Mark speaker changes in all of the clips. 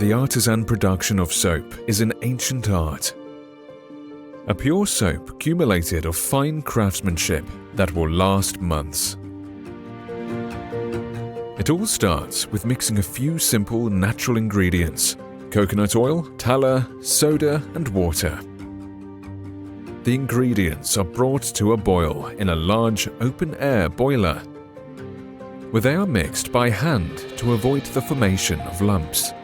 Speaker 1: The artisan production of soap is an ancient art. A pure soap accumulated of fine craftsmanship that will last months. It all starts with mixing a few simple natural ingredients: coconut oil, tallow, soda, and water. The ingredients are brought to a boil in a large open-air boiler, where they are mixed by hand to avoid the formation of lumps.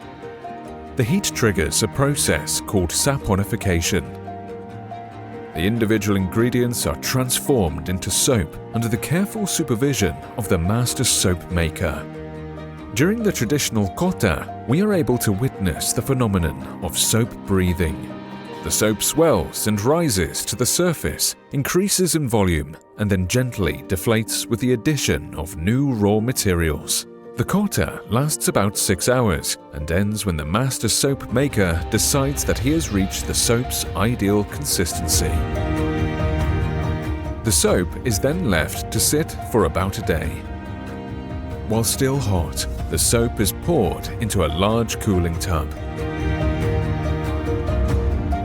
Speaker 1: The heat triggers a process called saponification. The individual ingredients are transformed into soap under the careful supervision of the master soap maker. During the traditional kotta, we are able to witness the phenomenon of soap breathing. The soap swells and rises to the surface, increases in volume, and then gently deflates with the addition of new raw materials. The kotta lasts about 6 hours and ends when the master soap maker decides that he has reached the soap's ideal consistency. The soap is then left to sit for about a day. While still hot, the soap is poured into a large cooling tub.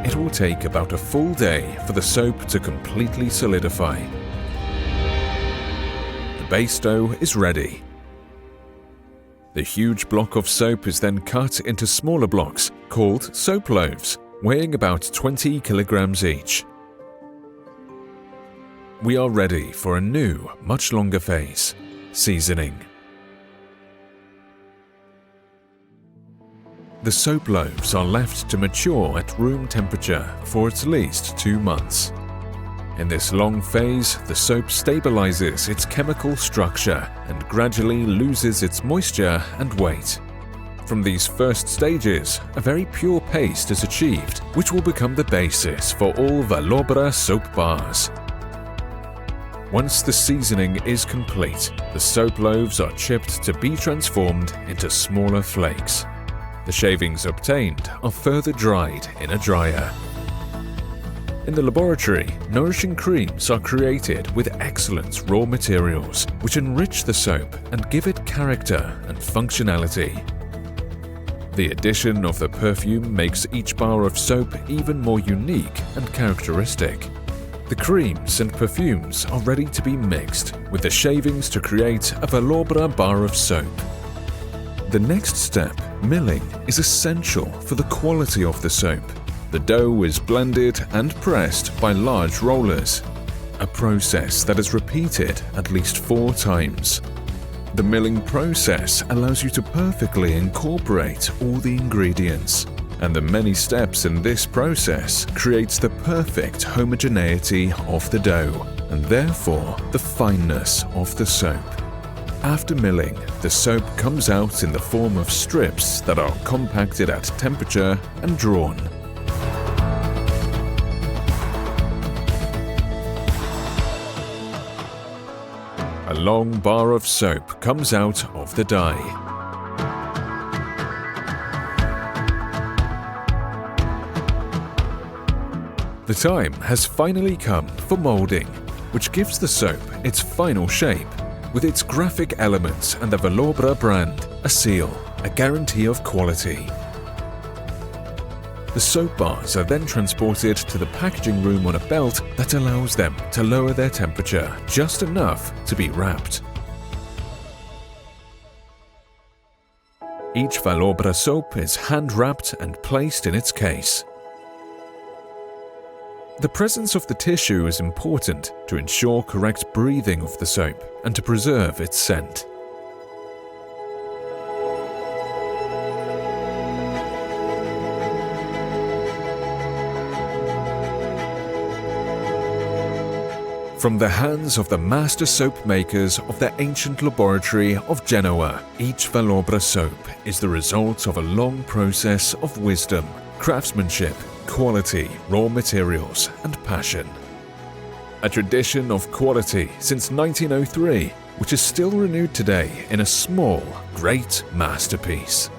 Speaker 1: It will take about a full day for the soap to completely solidify. The base dough is ready. The huge block of soap is then cut into smaller blocks called soap loaves, weighing about 20 kilograms each. We are ready for a new, much longer phase: seasoning. The soap loaves are left to mature at room temperature for at least 2 months. In this long phase, the soap stabilizes its chemical structure and gradually loses its moisture and weight. From these first stages, a very pure paste is achieved, which will become the basis for all Valobra soap bars. Once the seasoning is complete, the soap loaves are chipped to be transformed into smaller flakes. The shavings obtained are further dried in a dryer. In the laboratory, nourishing creams are created with excellent raw materials, which enrich the soap and give it character and functionality. The addition of the perfume makes each bar of soap even more unique and characteristic. The creams and perfumes are ready to be mixed with the shavings to create a Valobra bar of soap. The next step, milling, is essential for the quality of the soap. The dough is blended and pressed by large rollers, a process that is repeated at least 4 times. The milling process allows you to perfectly incorporate all the ingredients, and the many steps in this process creates the perfect homogeneity of the dough, and therefore the fineness of the soap. After milling, the soap comes out in the form of strips that are compacted at temperature and drawn. A long bar of soap comes out of the dye. The time has finally come for molding, which gives the soap its final shape, with its graphic elements and the Valobra brand, a seal, a guarantee of quality. The soap bars are then transported to the packaging room on a belt that allows them to lower their temperature just enough to be wrapped. Each Valobra soap is hand-wrapped and placed in its case. The presence of the tissue is important to ensure correct breathing of the soap and to preserve its scent. From the hands of the master soap makers of the ancient laboratory of Genoa, each Valobra soap is the result of a long process of wisdom, craftsmanship, quality, raw materials, and passion. A tradition of quality since 1903, which is still renewed today in a small, great masterpiece.